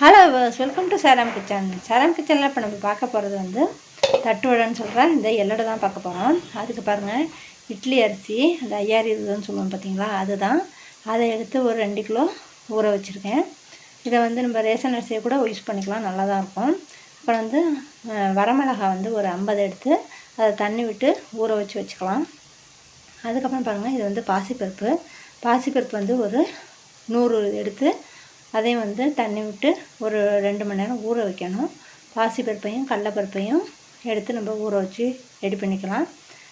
Hello welcome to Sairam kitchen. Sairam கிச்சனில் இப்போ நம்ம பார்க்க போகிறது வந்து தட்டு வடைன்னு சொல்கிறேன். இந்த எள்ளடை தான் பார்க்க போகிறோம். அதுக்கு பாருங்கள், இட்லி அரிசி அந்த 5020ன்னு சொல்லுவோம் பார்த்தீங்களா, அதுதான். அதை எடுத்து ஒரு 2 கிலோ ஊற வச்சுருக்கேன். இதை வந்து நம்ம ரேஷன் அரிசியை கூட யூஸ் பண்ணிக்கலாம், நல்லா தான் இருக்கும். அப்புறம் வந்து வரமிளகாய் வந்து ஒரு 50 எடுத்து அதை தண்ணி விட்டு ஊற வச்சுக்கலாம். அதுக்கப்புறம் பாருங்கள், இது வந்து பாசிப்பருப்பு வந்து ஒரு 100 எடுத்து அதையும் வந்து தண்ணி விட்டு ஒரு 2 மணி நேரம் ஊற வைக்கணும். பாசிப்பருப்பையும் கடலைப்பருப்பையும் எடுத்து நம்ம ஊற வச்சு ரெடி பண்ணிக்கலாம்.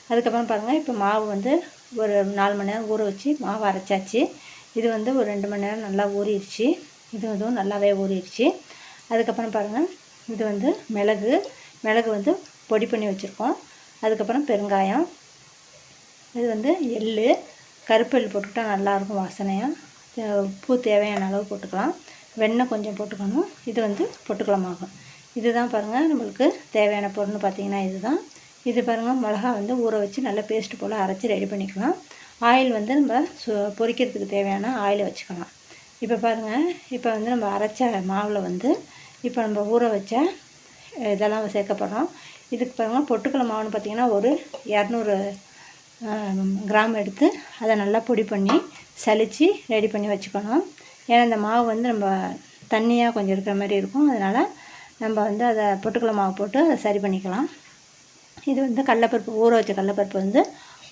அதுக்கப்புறம் பாருங்கள், இப்போ மாவு வந்து ஒரு 4 மணி நேரம் ஊற வச்சு மாவு அரைச்சாச்சு. இது வந்து ஒரு 2 மணி நேரம் நல்லா ஊறிடுச்சு. இதுவும் நல்லாவே ஊறிடுச்சு. அதுக்கப்புறம் பாருங்கள், இது வந்து மிளகு வந்து பொடி பண்ணி வச்சுருக்கோம். அதுக்கப்புறம் பெருங்காயம், இது வந்து எள்ளு, கருப்பு எள் போட்டுக்கிட்டால் நல்லாயிருக்கும் வாசனையாக. உப்பு தேவையான அளவு போட்டுக்கலாம். வெண்ணெய் கொஞ்சம் போட்டுக்கணும். இது வந்து பொட்டுக்கலமாகும். இதுதான் பாருங்கள் நம்மளுக்கு தேவையான பொருள்னு பார்த்தீங்கன்னா இதுதான். இது பாருங்கள், மிளகா வந்து ஊற வச்சு நல்லா பேஸ்ட் போல் அரைச்சி ரெடி பண்ணிக்கலாம். ஆயில் வந்து நம்ம பொரிக்கிறதுக்கு தேவையான ஆயிலை வச்சுக்கலாம். இப்போ பாருங்கள், இப்போ வந்து நம்ம அரைச்ச மாவில் வந்து இப்போ நம்ம ஊற வச்ச இதெல்லாம் சேர்க்கப்படுறோம். இதுக்கு பாருங்கள், பொட்டுக்கடலை மாவுன்னு பார்த்திங்கன்னா ஒரு 200 கிராம் எடுத்து அதை நல்லா பொடி பண்ணி சலித்து ரெடி பண்ணி வச்சுக்கணும். ஏன்னா இந்த மாவு வந்து நம்ம தண்ணியாக கொஞ்சம் இருக்கிற மாதிரி இருக்கும். அதனால் நம்ம வந்து அதை பொட்டுக்கடலை மாவு போட்டு அதை சரி பண்ணிக்கலாம். இது வந்து கடலைப்பருப்பு, ஊற வச்ச கடலைப்பருப்பு வந்து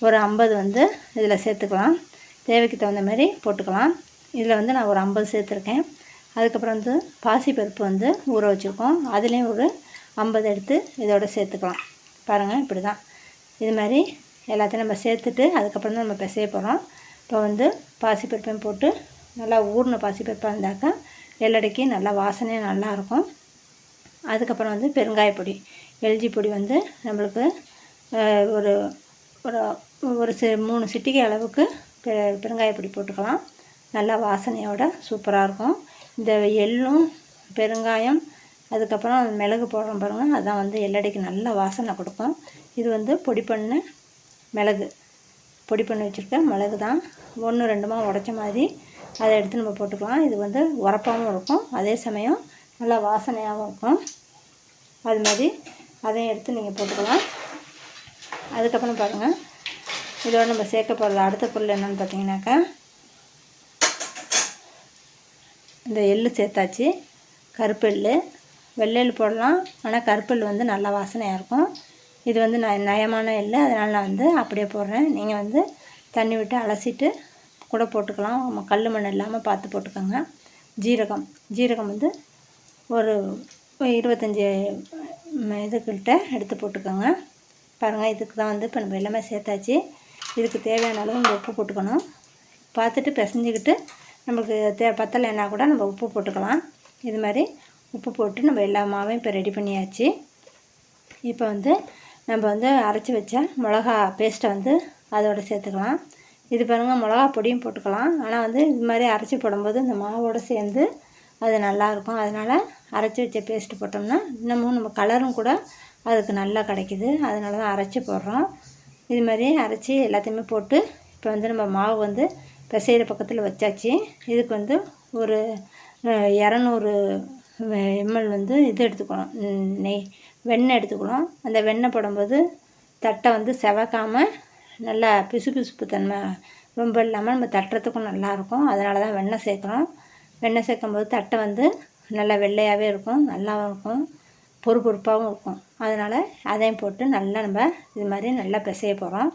ஒரு 50 வந்து இதில் சேர்த்துக்கலாம். தேவைக்கு தகுந்த மாதிரி போட்டுக்கலாம். இதில் வந்து நான் ஒரு 50 சேர்த்துருக்கேன். அதுக்கப்புறம் வந்து பாசிப்பருப்பு வந்து ஊற வச்சுருக்கோம். அதுலேயும் ஒரு 50 எடுத்து இதோட சேர்த்துக்கலாம். பாருங்கள், இப்படி தான். இது மாதிரி எல்லாத்தையும் நம்ம சேர்த்துட்டு அதுக்கப்புறம் தான் நம்ம பிசைய போகிறோம். இப்போ வந்து பாசிப்பருப்பையும் போட்டு நல்லா ஊறின பாசிப்பருப்பாக இருந்தாக்கா எள்ளடைக்கு நல்லா வாசனையாக நல்லாயிருக்கும். அதுக்கப்புறம் வந்து பெருங்காயப்பொடி, எல்ஜி பொடி வந்து நம்மளுக்கு ஒரு ஒரு ஒரு 3 சிட்டிகை அளவுக்கு பெருங்காயப்பொடி போட்டுக்கலாம். நல்லா வாசனையோட சூப்பராக இருக்கும். இந்த எள்ளும் பெருங்காயம் அதுக்கப்புறம் மிளகு போடுறோம் பாருங்கள், அதான் வந்து எள்ளடைக்கு நல்ல வாசனை கொடுக்கும். இது வந்து பொடி பண்ணி வச்சுருக்க மிளகு தான். 1-2 உடைச்ச மாதிரி அதை எடுத்து நம்ம போட்டுக்கலாம். இது வந்து உரப்பாகவும் இருக்கும், அதே சமயம் நல்லா வாசனையாகவும் இருக்கும். அது மாதிரி அதையும் எடுத்து நீங்கள் போட்டுக்கலாம். அதுக்கப்புறம் பாருங்கள், இதோடு நம்ம சேர்க்க போகிறது அடுத்த பொருள் என்னென்னு பார்த்தீங்கன்னாக்கா, இந்த எள்ளு சேர்த்தாச்சு. கருப்பெள்ளு, வெள்ளெள் போடலாம், ஆனால் கருப்பெள் வந்து நல்லா வாசனையாக இருக்கும். இது வந்து நயமான எள்ளு, அதனால் நான் வந்து அப்படியே போடுறேன். நீங்கள் வந்து தண்ணி விட்டு அலசிட்டு கூட போட்டுக்கலாம். கல் மண் இல்லாமல் பார்த்து போட்டுக்கோங்க. ஜீரகம் வந்து ஒரு 25 இதுக்கிட்ட எடுத்து போட்டுக்கோங்க. பாருங்கள், இதுக்கு தான் வந்து இப்போ நம்ம எல்லாமே சேர்த்தாச்சு. இதுக்கு தேவையான அளவு நம்ம உப்பு போட்டுக்கணும். பார்த்துட்டு பிசைஞ்சிக்கிட்டு நம்மளுக்கு பத்தலைன்னா கூட நம்ம உப்பு போட்டுக்கலாம். இது மாதிரி உப்பு போட்டு நம்ம எல்லா மாவையும் இப்போ ரெடி பண்ணியாச்சு. இப்போ வந்து நம்ம வந்து அரைச்சி வச்ச மிளகா பேஸ்ட்டை வந்து அதோடு சேர்த்துக்கலாம். இது பாருங்கள், மிளகா பொடியும் போட்டுக்கலாம். ஆனால் வந்து இது மாதிரி அரைச்சி போடும்போது இந்த மாவோடு சேர்ந்து அது நல்லாயிருக்கும். அதனால் அரைச்சி வச்ச பேஸ்ட்டு போட்டோம்னா இன்னமும் நம்ம கலரும் கூட அதுக்கு நல்லா கிடைக்கிது. அதனால தான் அரைச்சி போடுறோம். இது மாதிரி அரைச்சி எல்லாத்தையுமே போட்டு இப்போ வந்து நம்ம மாவு வந்து பிசைகிற பக்கத்தில் வச்சாச்சு. இதுக்கு வந்து ஒரு 200 ml வந்து இது எடுத்துக்கணும், வெண்ணெய் எடுத்துக்கணும். அந்த வெண்ணெய் போடும்போது தட்டை வந்து செவக்காமல் நல்லா பிசுபிசுப்பு தன்மை ரொம்ப இல்லாமல் நம்ம தட்டுறதுக்கும் நல்லாயிருக்கும். அதனால தான் வெண்ணெய் சேர்க்குறோம். வெண்ணெய் சேர்க்கும்போது தட்டை வந்து நல்லா வெள்ளையாகவே இருக்கும், நல்லாவும் இருக்கும், பொறுப்பாகவும் இருக்கும். அதனால் அதையும் போட்டு நல்லா நம்ம இது மாதிரி நல்லா பிசைய போகிறோம்.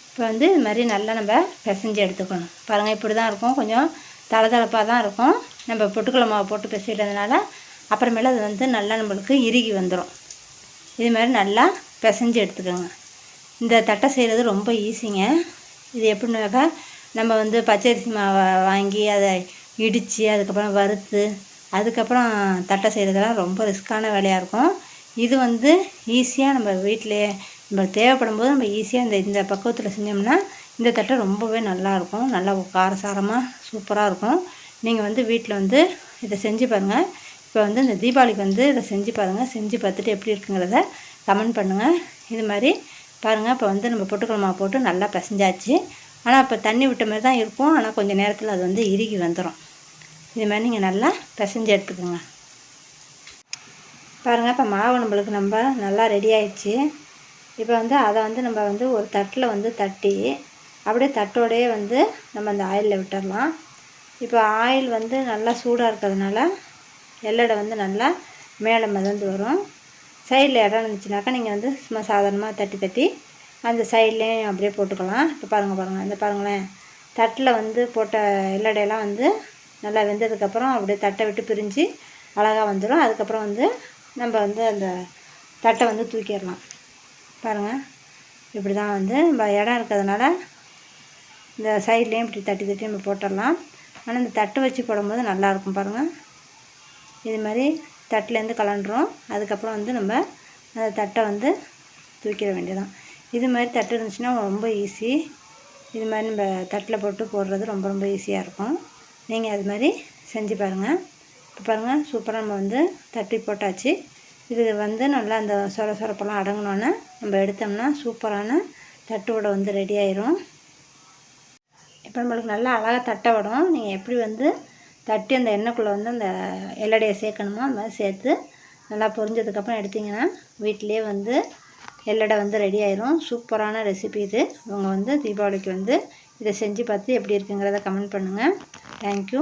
இப்போ வந்து இது மாதிரி நல்லா நம்ம பிசைஞ்சு எடுத்துக்கணும். பாருங்கள், இப்படி தான் இருக்கும். கொஞ்சம் தளதளப்பாக தான் இருக்கும். நம்ம பொட்டுக்கடலை மாவு போட்டு பிசைகிறதுனால அப்புறமேல அது வந்து நல்லா நம்மளுக்கு இறுகி வந்துடும். இது மாதிரி நல்லா பிசைஞ்சு எடுத்துக்கோங்க. இந்த தட்டை செய்கிறது ரொம்ப ஈஸிங்க. இது எப்படின்னாக்கா, நம்ம வந்து பச்சரிசி மாவை வாங்கி அதை இடித்து அதுக்கப்புறம் வறுத்து அதுக்கப்புறம் தட்டை செய்கிறதெல்லாம் ரொம்ப ரிஸ்க்கான வேலையாக இருக்கும். இது வந்து ஈஸியாக நம்ம வீட்டிலையே நம்ம தேவைப்படும் போது நம்ம ஈஸியாக இந்த பக்குவத்தில் செஞ்சோம்னா இந்த தட்டை ரொம்பவே நல்லாயிருக்கும். நல்லா காரசாரமாக சூப்பராக இருக்கும். நீங்கள் வந்து வீட்டில் வந்து இதை செஞ்சு பாருங்கள். இப்போ வந்து இந்த தீபாவளிக்கு வந்து இதை செஞ்சு பாருங்கள். செஞ்சு பார்த்துட்டு எப்படி இருக்குங்கிறத கமெண்ட் பண்ணுங்கள். இது மாதிரி பாருங்கள், இப்போ வந்து நம்ம பொட்டுக்கடலை மாவு போட்டு நல்லா பிசைஞ்சாச்சு. ஆனால் இப்போ தண்ணி விட்ட மாதிரி தான் இருக்கும். ஆனால் கொஞ்சம் நேரத்தில் அது வந்து இறுகி வந்துடும். இது மாதிரி நீங்கள் நல்லா பிசைஞ்சு எடுத்துக்கோங்க. பாருங்கள், இப்போ மாவு நம்மளுக்கு நம்ம நல்லா ரெடி ஆயிடுச்சு. இப்போ வந்து அதை வந்து நம்ம வந்து ஒரு தட்டில் வந்து தட்டி அப்படியே தட்டோடையே வந்து நம்ம அந்த ஆயிலில் விட்டுடலாம். இப்போ ஆயில் வந்து நல்லா சூடாக இருக்கிறதுனால எள்ளடை வந்து நல்லா மேலே மிதந்து வரும். சைடில் இடம் இருந்துச்சுனாக்கா நீங்கள் வந்து சும்மா சாதாரணமாக தட்டி தட்டி அந்த சைட்லேயும் அப்படியே போட்டுக்கலாம். இப்போ பாருங்கள் இந்த பாருங்களேன், தட்டில் வந்து போட்ட எள்ளடையெல்லாம் வந்து நல்லா வெந்ததுக்கப்புறம் அப்படியே தட்டை விட்டு பிரிஞ்சு அழகாக வந்துடும். அதுக்கப்புறம் வந்து நம்ம வந்து அந்த தட்டை வந்து தூக்கிடலாம். பாருங்கள், இப்படி தான் வந்து நம்ம இடம் இருக்கிறதுனால இந்த சைட்லேயும் இப்படி தட்டி தட்டி நம்ம போட்டுடலாம். ஆனால் இந்த தட்டு வச்சு போடும்போது நல்லாயிருக்கும். பாருங்கள், இது மாதிரி தட்டிலேருந்து கலண்டுரும். அதுக்கப்புறம் வந்து நம்ம அந்த தட்டை வந்து தூக்கிட வேண்டியதான். இது மாதிரி தட்டு இருந்துச்சுன்னா ரொம்ப ஈஸி. இது மாதிரி நம்ம தட்டில் போட்டு போடுறது ரொம்ப ரொம்ப ஈஸியாக இருக்கும். நீங்கள் அது மாதிரி செஞ்சு பாருங்கள். இப்போ பாருங்கள், சூப்பராக நம்ம வந்து தட்டி போட்டாச்சு. இது வந்து நல்லா அந்த சொரப்பெல்லாம் அடங்கினோன்னே நம்ம எடுத்தோம்னா சூப்பரான தட்டு வடை வந்து ரெடி ஆயிரும். இப்போ நம்மளுக்கு நல்லா அழகாக தட்டை வடும். நீங்கள் எப்படி வந்து தட்டி அந்த எண்ணெய்க்குள்ளே வந்து அந்த எள்ளடையை சேர்க்கணுமோ அந்த மாதிரி சேர்த்து நல்லா பொரிஞ்சதுக்கப்புறம் எடுத்திங்கன்னா வீட்டிலே வந்து எள்ளடை வந்து ரெடி ஆயிரும். சூப்பரான ரெசிபி இது. இவங்க வந்து தீபாவளிக்கு வந்து இதை செஞ்சு பார்த்து எப்படி இருக்குங்கிறத கமெண்ட் பண்ணுங்கள். தேங்க்யூ.